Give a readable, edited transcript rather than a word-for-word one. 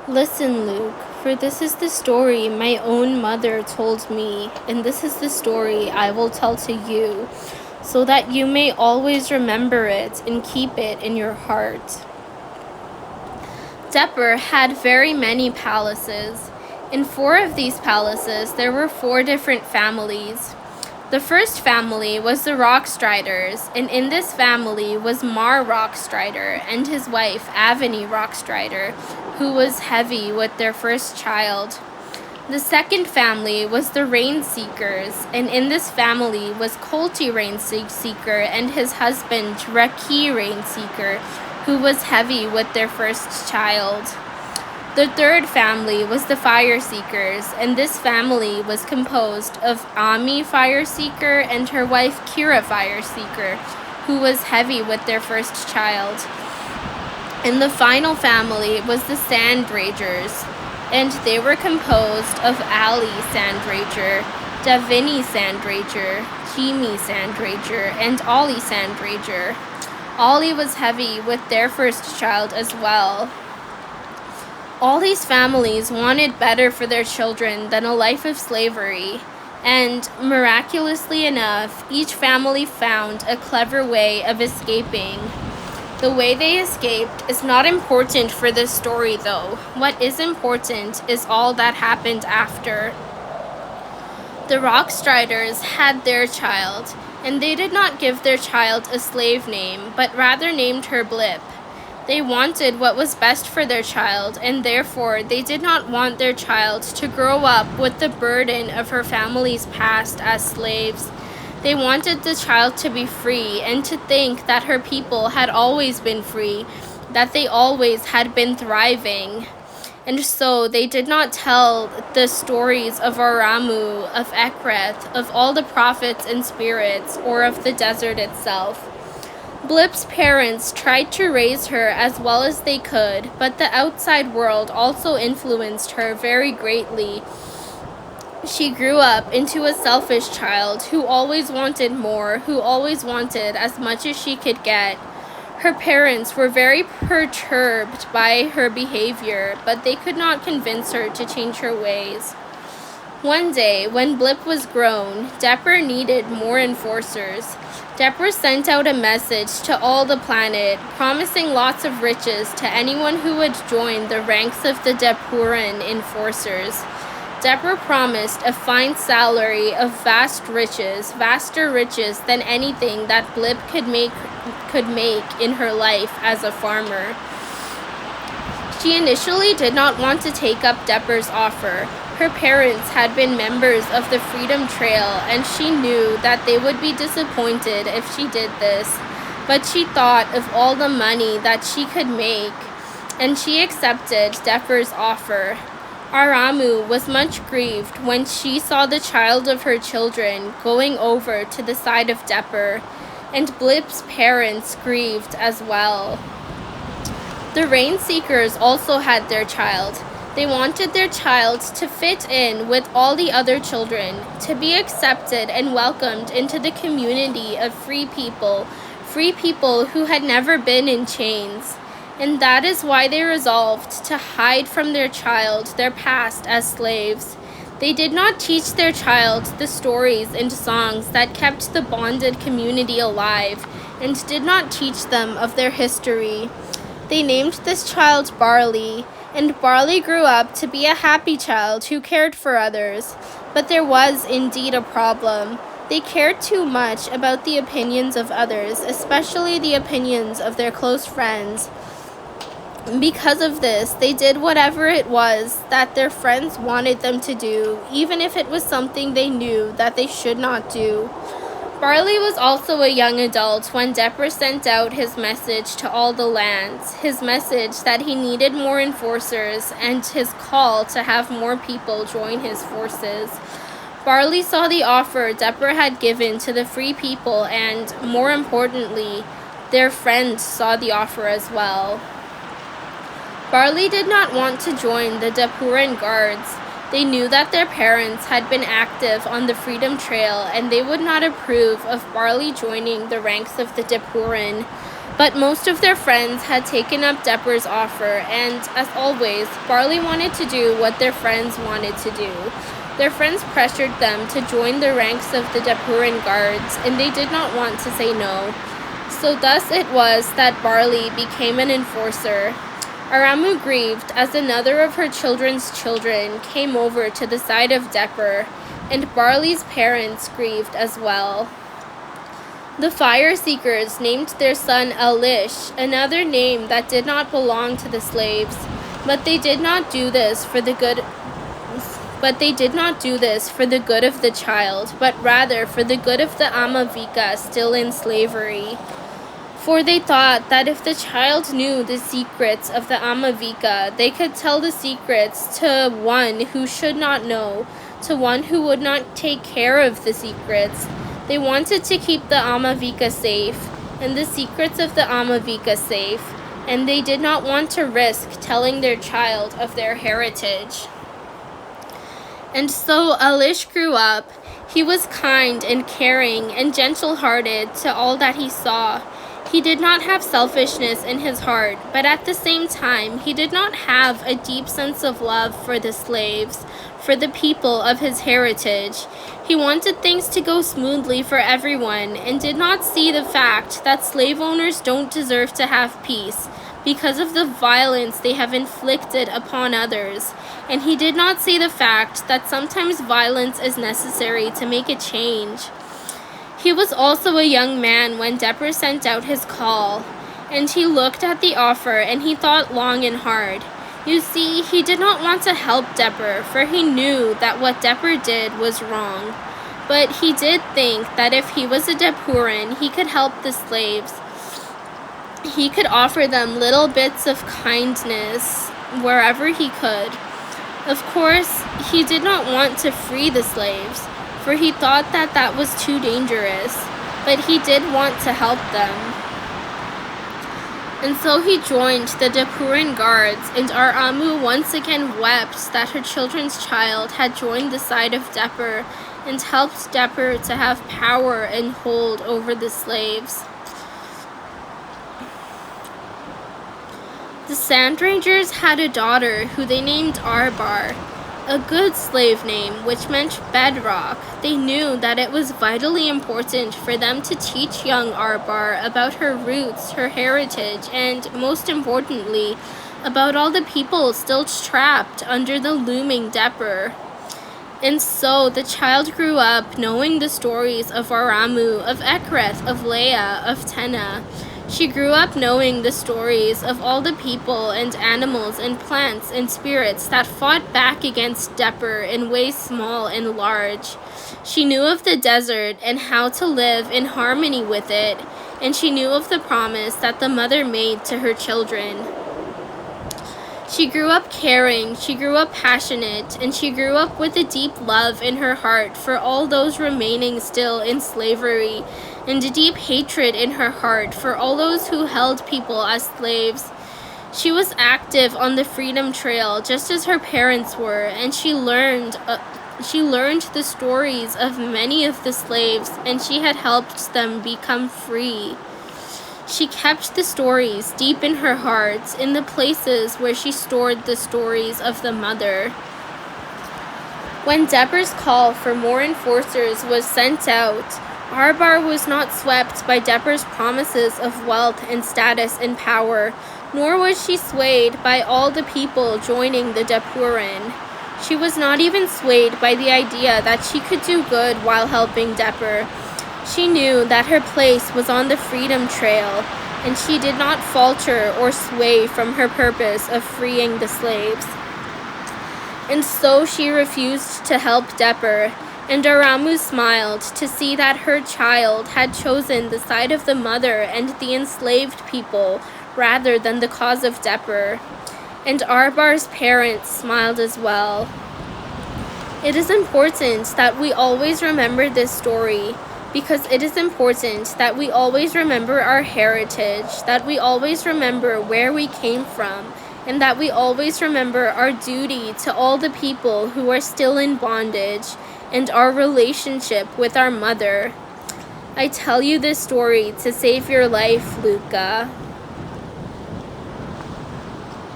Listen, Luke, for this is the story my own mother told me, and this is the story I will tell to you, so that you may always remember it and keep it in your heart. Depper had very many palaces. In 4 of these palaces, there were 4 different families. The first family was the Rockstriders, and in this family was Mar Rockstrider and his wife, Avony Rockstrider, who was heavy with their first child. The second family was the Rainseekers, and in this family was Colty Rainseeker and his husband, Raki Rainseeker, who was heavy with their first child. The third family was the Fireseekers, and this family was composed of Ami Fireseeker and her wife Kira Fireseeker, who was heavy with their first child. And the final family was the Sandragers, and they were composed of Ali Sandrager, Davini Sandrager, Jimmy Sandrager, and Ollie Sandrager. Ollie was heavy with their first child as well. All these families wanted better for their children than a life of slavery, and miraculously enough, each family found a clever way of escaping. The way they escaped is not important for this story, though. What is important is all that happened after. The Rockstriders had their child, and they did not give their child a slave name, but rather named her Blip. They wanted what was best for their child, and therefore they did not want their child to grow up with the burden of her family's past as slaves. They wanted the child to be free and to think that her people had always been free, that they always had been thriving. And so they did not tell the stories of Aramu, of Ekreth, of all the prophets and spirits, or of the desert itself. Blip's parents tried to raise her as well as they could, but the outside world also influenced her very greatly. She grew up into a selfish child who always wanted more, who always wanted as much as she could get. Her parents were very perturbed by her behavior, but they could not convince her to change her ways. One day, when Blip was grown, Depper needed more enforcers. Depper sent out a message to all the planet, promising lots of riches to anyone who would join the ranks of the Depuran enforcers. Depper promised a fine salary of vast riches, vaster riches than anything that Blip could make in her life as a farmer. She initially did not want to take up Depper's offer. Her parents had been members of the Freedom Trail, and she knew that they would be disappointed if she did this. But she thought of all the money that she could make, and she accepted Depper's offer. Aramu was much grieved when she saw the child of her children going over to the side of Depper, and Blip's parents grieved as well. The Rainseekers also had their child. They wanted their child to fit in with all the other children, to be accepted and welcomed into the community of free people who had never been in chains. And that is why they resolved to hide from their child their past as slaves. They did not teach their child the stories and songs that kept the bonded community alive, and did not teach them of their history. They named this child Barley, and Barley grew up to be a happy child who cared for others. But there was indeed a problem. They cared too much about the opinions of others, especially the opinions of their close friends. Because of this, they did whatever it was that their friends wanted them to do, even if it was something they knew that they should not do. Barley was also a young adult when Depper sent out his message to all the lands, his message that he needed more enforcers, and his call to have more people join his forces. Barley saw the offer Depper had given to the free people, and, more importantly, their friends saw the offer as well. Barley did not want to join the Depuran Guards. They knew that their parents had been active on the Freedom Trail, and they would not approve of Barley joining the ranks of the Depuran. But most of their friends had taken up Depper's offer, and, as always, Barley wanted to do what their friends wanted to do. Their friends pressured them to join the ranks of the Depuran guards, and they did not want to say no. So thus it was that Barley became an enforcer. Aramu grieved as another of her children's children came over to the side of Depper, and Barley's parents grieved as well. The fire seekers named their son Elish, another name that did not belong to the slaves, but they did not do this for the good of the child, but rather for the good of the Amavika still in slavery. For they thought that if the child knew the secrets of the Amavika, they could tell the secrets to one who should not know, to one who would not take care of the secrets. They wanted to keep the Amavika safe, and the secrets of the Amavika safe, and they did not want to risk telling their child of their heritage. And so Elish grew up. He was kind and caring and gentle-hearted to all that he saw. He did not have selfishness in his heart, but at the same time, he did not have a deep sense of love for the slaves, for the people of his heritage. He wanted things to go smoothly for everyone and did not see the fact that slave owners don't deserve to have peace because of the violence they have inflicted upon others. And he did not see the fact that sometimes violence is necessary to make a change. He was also a young man when Depper sent out his call, and he looked at the offer and he thought long and hard. You see, he did not want to help Depper, for he knew that what Depper did was wrong. But he did think that if he was a Depuran, he could help the slaves. He could offer them little bits of kindness wherever he could. Of course, he did not want to free the slaves, for he thought that that was too dangerous, but he did want to help them. And so he joined the Depuran guards, and Aramu once again wept that her children's child had joined the side of Depper and helped Depper to have power and hold over the slaves. The Sandrangers had a daughter who they named Arbar, a good slave name which meant bedrock. They knew that it was vitally important for them to teach young Arbar about her roots, her heritage, and, most importantly, about all the people still trapped under the looming Depper. And so the child grew up knowing the stories of Aramu, of Ekreth, of Leah, of Tenna. She grew up knowing the stories of all the people and animals and plants and spirits that fought back against Depper in ways small and large. She knew of the desert and how to live in harmony with it, and she knew of the promise that the mother made to her children. She grew up caring, she grew up passionate, and she grew up with a deep love in her heart for all those remaining still in slavery, and a deep hatred in her heart for all those who held people as slaves. She was active on the freedom trail just as her parents were, and she learned the stories of many of the slaves, and she had helped them become free. She kept the stories deep in her heart, in the places where she stored the stories of the mother. When Depper's call for more enforcers was sent out, Arbar was not swept by Depper's promises of wealth and status and power, nor was she swayed by all the people joining the Depuran. She was not even swayed by the idea that she could do good while helping Depper. She knew that her place was on the freedom trail, and she did not falter or sway from her purpose of freeing the slaves. And so she refused to help Depper, and Aramu smiled to see that her child had chosen the side of the mother and the enslaved people rather than the cause of Depper. And Arbar's parents smiled as well. It is important that we always remember this story, because it is important that we always remember our heritage, that we always remember where we came from, and that we always remember our duty to all the people who are still in bondage, and our relationship with our mother. I tell you this story to save your life, Luca.